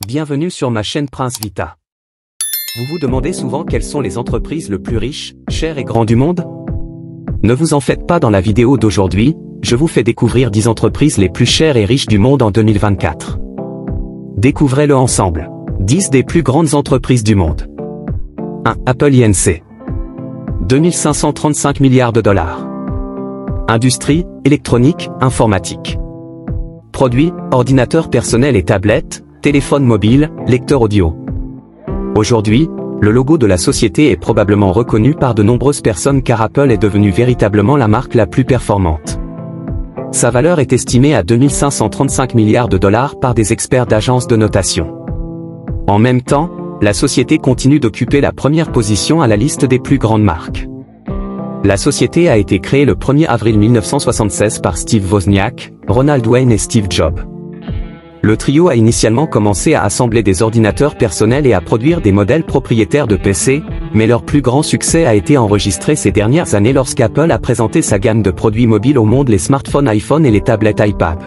Bienvenue sur ma chaîne Prince Vita. Vous vous demandez souvent quelles sont les entreprises les plus riches, chères et grandes du monde? Ne vous en faites pas, dans la vidéo d'aujourd'hui, je vous fais découvrir 10 entreprises les plus chères et riches du monde en 2024. Découvrez-le ensemble. 10 des plus grandes entreprises du monde. 1. Apple Inc. 2535 milliards de dollars. Industrie, électronique, informatique. Produits, ordinateurs personnels et tablettes, téléphones mobiles, lecteurs audio. Aujourd'hui, le logo de la société est probablement reconnu par de nombreuses personnes car Apple est devenue véritablement la marque la plus performante. Sa valeur est estimée à 2535 milliards de dollars par des experts d'agences de notation. En même temps, la société continue d'occuper la première position à la liste des plus grandes marques. La société a été créée le 1er avril 1976 par Steve Wozniak, Ronald Wayne et Steve Jobs. Le trio a initialement commencé à assembler des ordinateurs personnels et à produire des modèles propriétaires de PC, mais leur plus grand succès a été enregistré ces dernières années lorsqu'Apple a présenté sa gamme de produits mobiles au monde, les smartphones iPhone et les tablettes iPad.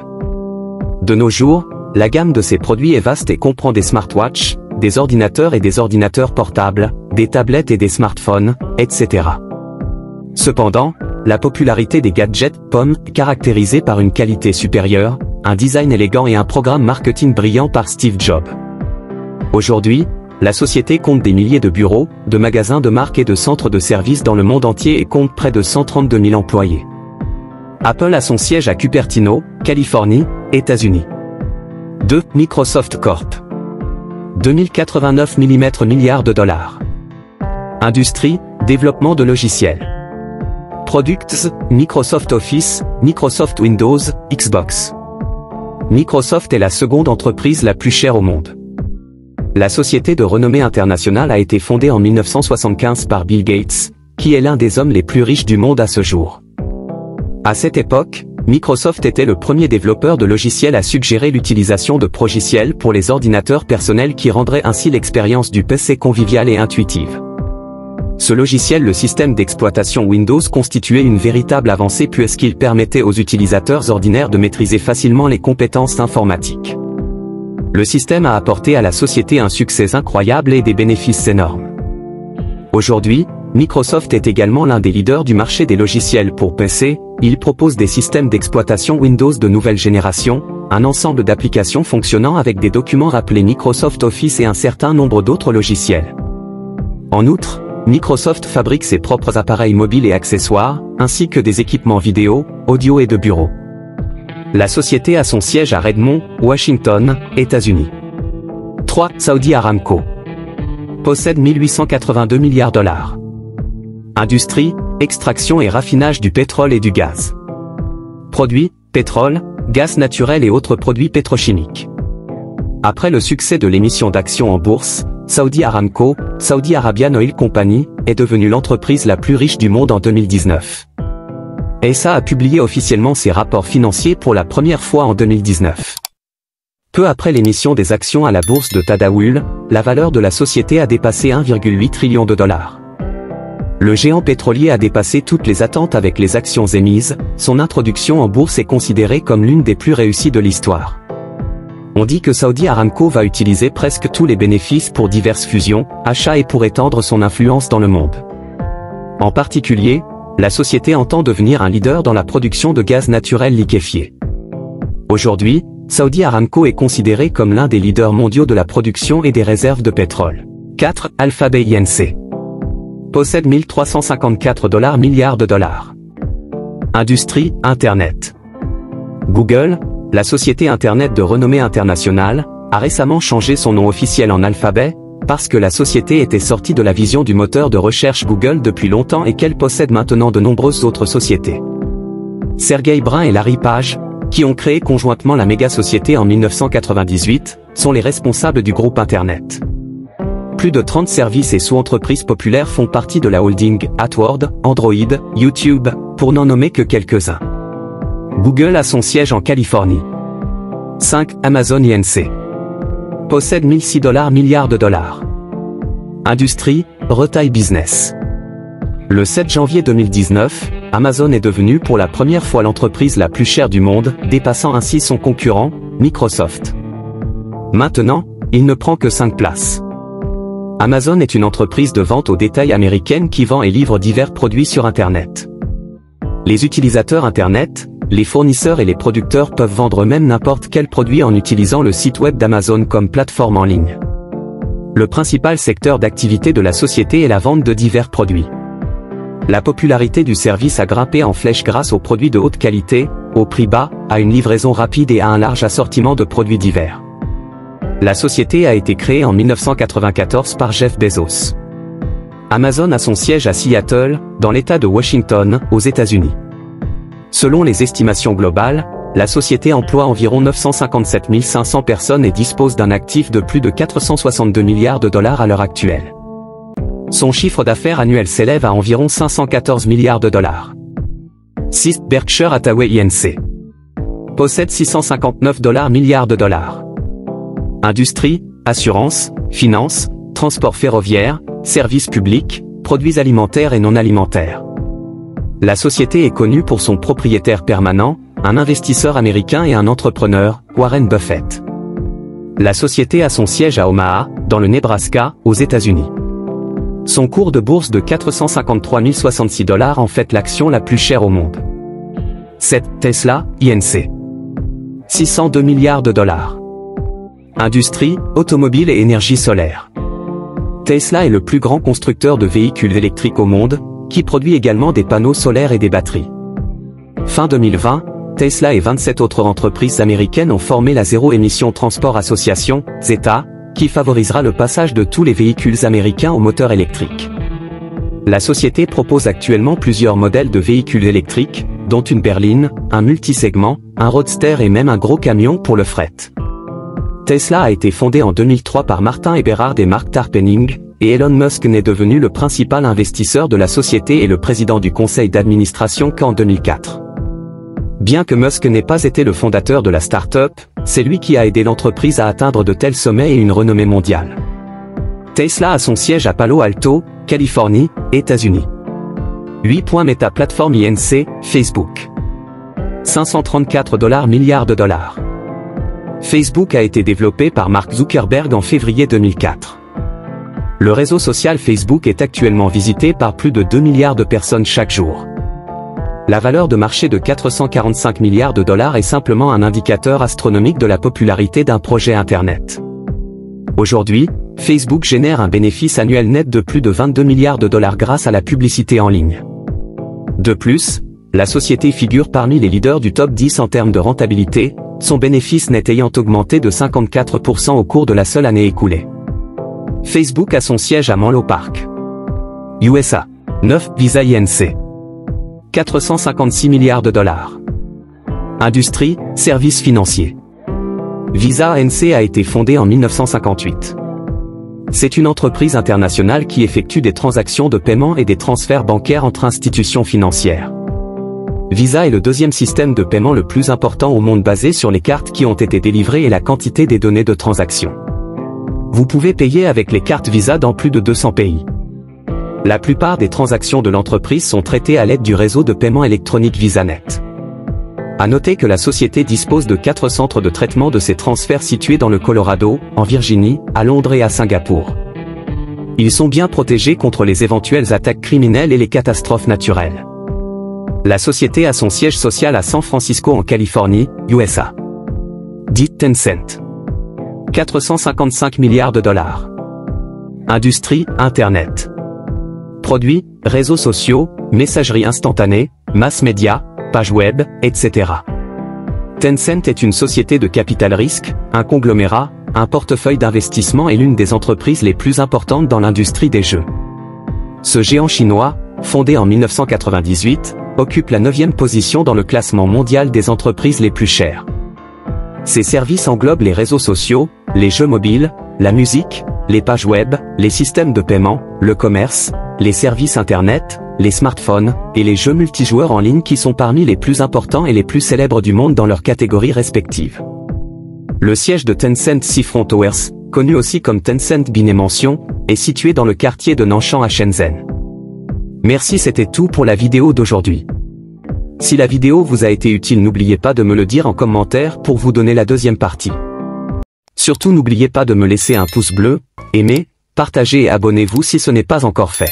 De nos jours, la gamme de ces produits est vaste et comprend des smartwatches, des ordinateurs et des ordinateurs portables, des tablettes et des smartphones, etc. Cependant, la popularité des gadgets POM est caractérisée par une qualité supérieure, un design élégant et un programme marketing brillant par Steve Jobs. Aujourd'hui, la société compte des milliers de bureaux, de magasins de marque et de centres de services dans le monde entier et compte près de 132 000 employés. Apple a son siège à Cupertino, Californie, États-Unis. 2. Microsoft Corp. 2089 milliards de dollars. Industrie, développement de logiciels. Products, Microsoft Office, Microsoft Windows, Xbox. Microsoft est la seconde entreprise la plus chère au monde. La société de renommée internationale a été fondée en 1975 par Bill Gates, qui est l'un des hommes les plus riches du monde à ce jour. À cette époque, Microsoft était le premier développeur de logiciels à suggérer l'utilisation de progiciels pour les ordinateurs personnels qui rendrait ainsi l'expérience du PC conviviale et intuitive. Ce logiciel, le système d'exploitation Windows, constituait une véritable avancée puisqu'il permettait aux utilisateurs ordinaires de maîtriser facilement les compétences informatiques. Le système a apporté à la société un succès incroyable et des bénéfices énormes. Aujourd'hui, Microsoft est également l'un des leaders du marché des logiciels pour PC. Il propose des systèmes d'exploitation Windows de nouvelle génération, un ensemble d'applications fonctionnant avec des documents appelés Microsoft Office et un certain nombre d'autres logiciels. En outre, Microsoft fabrique ses propres appareils mobiles et accessoires, ainsi que des équipements vidéo, audio et de bureau. La société a son siège à Redmond, Washington, États-Unis. 3. Saudi Aramco. Possède 1882 milliards de dollars. Industrie, extraction et raffinage du pétrole et du gaz. Produits, pétrole, gaz naturel et autres produits pétrochimiques. Après le succès de l'émission d'actions en bourse, Saudi Aramco, Saudi Arabian Oil Company, est devenue l'entreprise la plus riche du monde en 2019. SA a publié officiellement ses rapports financiers pour la première fois en 2019. Peu après l'émission des actions à la bourse de Tadawul, la valeur de la société a dépassé 1,8 trillion de dollars. Le géant pétrolier a dépassé toutes les attentes avec les actions émises, son introduction en bourse est considérée comme l'une des plus réussies de l'histoire. On dit que Saudi Aramco va utiliser presque tous les bénéfices pour diverses fusions, achats et pour étendre son influence dans le monde. En particulier, la société entend devenir un leader dans la production de gaz naturel liquéfié. Aujourd'hui, Saudi Aramco est considéré comme l'un des leaders mondiaux de la production et des réserves de pétrole. 4. Alphabet Inc. Possède 1354 milliards de dollars. Industrie, Internet. Google, la société Internet de renommée internationale, a récemment changé son nom officiel en Alphabet, parce que la société était sortie de la vision du moteur de recherche Google depuis longtemps et qu'elle possède maintenant de nombreuses autres sociétés. Sergey Brin et Larry Page, qui ont créé conjointement la méga-société en 1998, sont les responsables du groupe Internet. Plus de 30 services et sous-entreprises populaires font partie de la holding, AdWords, Android, YouTube, pour n'en nommer que quelques-uns. Google a son siège en Californie. 5. Amazon Inc. Possède 1006 milliards de dollars. Industrie, retail business. Le 7 janvier 2019, Amazon est devenue pour la première fois l'entreprise la plus chère du monde, dépassant ainsi son concurrent, Microsoft. Maintenant, il ne prend que 5 places. Amazon est une entreprise de vente au détail américaine qui vend et livre divers produits sur Internet. Les utilisateurs Internet, les fournisseurs et les producteurs peuvent vendre même n'importe quel produit en utilisant le site web d'Amazon comme plateforme en ligne. Le principal secteur d'activité de la société est la vente de divers produits. La popularité du service a grimpé en flèche grâce aux produits de haute qualité, au prix bas, à une livraison rapide et à un large assortiment de produits divers. La société a été créée en 1994 par Jeff Bezos. Amazon a son siège à Seattle, dans l'État de Washington, aux États-Unis. Selon les estimations globales, la société emploie environ 957 500 personnes et dispose d'un actif de plus de 462 milliards de dollars à l'heure actuelle. Son chiffre d'affaires annuel s'élève à environ 514 milliards de dollars. 6. Berkshire Hathaway Inc. possède 659 milliards de dollars. Industrie, assurance, finance, transport ferroviaire, services publics, produits alimentaires et non alimentaires. La société est connue pour son propriétaire permanent, un investisseur américain et un entrepreneur, Warren Buffett. La société a son siège à Omaha, dans le Nebraska, aux États-Unis. Son cours de bourse de 453 066 $ en fait l'action la plus chère au monde. 7. Tesla, Inc. 602 milliards de dollars. Industrie, automobile et énergie solaire. Tesla est le plus grand constructeur de véhicules électriques au monde, qui produit également des panneaux solaires et des batteries. Fin 2020, Tesla et 27 autres entreprises américaines ont formé la Zéro Émission Transport Association, ZETA, qui favorisera le passage de tous les véhicules américains au moteur électrique. La société propose actuellement plusieurs modèles de véhicules électriques, dont une berline, un multisegment, un roadster et même un gros camion pour le fret. Tesla a été fondée en 2003 par Martin Eberhard et Mark Tarpenning, et Elon Musk n'est devenu le principal investisseur de la société et le président du conseil d'administration qu'en 2004. Bien que Musk n'ait pas été le fondateur de la start-up, c'est lui qui a aidé l'entreprise à atteindre de tels sommets et une renommée mondiale. Tesla a son siège à Palo Alto, Californie, États-Unis. 8. Meta Platforms Inc., Facebook. 534 milliards de dollars. Facebook a été développé par Mark Zuckerberg en février 2004. Le réseau social Facebook est actuellement visité par plus de 2 milliards de personnes chaque jour. La valeur de marché de 445 milliards de dollars est simplement un indicateur astronomique de la popularité d'un projet Internet. Aujourd'hui, Facebook génère un bénéfice annuel net de plus de 22 milliards de dollars grâce à la publicité en ligne. De plus, la société figure parmi les leaders du top 10 en termes de rentabilité, son bénéfice net ayant augmenté de 54% au cours de la seule année écoulée. Facebook a son siège à Menlo Park, USA. 9. Visa Inc. 456 milliards de dollars. Industrie, services financiers. Visa Inc. a été fondée en 1958. C'est une entreprise internationale qui effectue des transactions de paiement et des transferts bancaires entre institutions financières. Visa est le deuxième système de paiement le plus important au monde basé sur les cartes qui ont été délivrées et la quantité des données de transaction. Vous pouvez payer avec les cartes Visa dans plus de 200 pays. La plupart des transactions de l'entreprise sont traitées à l'aide du réseau de paiement électronique VisaNet. À noter que la société dispose de 4 centres de traitement de ces transferts situés dans le Colorado, en Virginie, à Londres et à Singapour. Ils sont bien protégés contre les éventuelles attaques criminelles et les catastrophes naturelles. La société a son siège social à San Francisco en Californie, USA. 10. Tencent. 455 milliards de dollars. Industrie, Internet. Produits, réseaux sociaux, messagerie instantanée, mass média, pages web, etc. Tencent est une société de capital risque, un conglomérat, un portefeuille d'investissement et l'une des entreprises les plus importantes dans l'industrie des jeux. Ce géant chinois, fondé en 1998, occupe la 9e position dans le classement mondial des entreprises les plus chères. Ses services englobent les réseaux sociaux, les jeux mobiles, la musique, les pages web, les systèmes de paiement, le commerce, les services Internet, les smartphones, et les jeux multijoueurs en ligne qui sont parmi les plus importants et les plus célèbres du monde dans leurs catégories respectives. Le siège de Tencent Seafront Towers, connu aussi comme Tencent Binemension, est situé dans le quartier de Nanshan à Shenzhen. Merci, c'était tout pour la vidéo d'aujourd'hui. Si la vidéo vous a été utile, n'oubliez pas de me le dire en commentaire pour vous donner la deuxième partie. Surtout n'oubliez pas de me laisser un pouce bleu, aimez, partagez et abonnez-vous si ce n'est pas encore fait.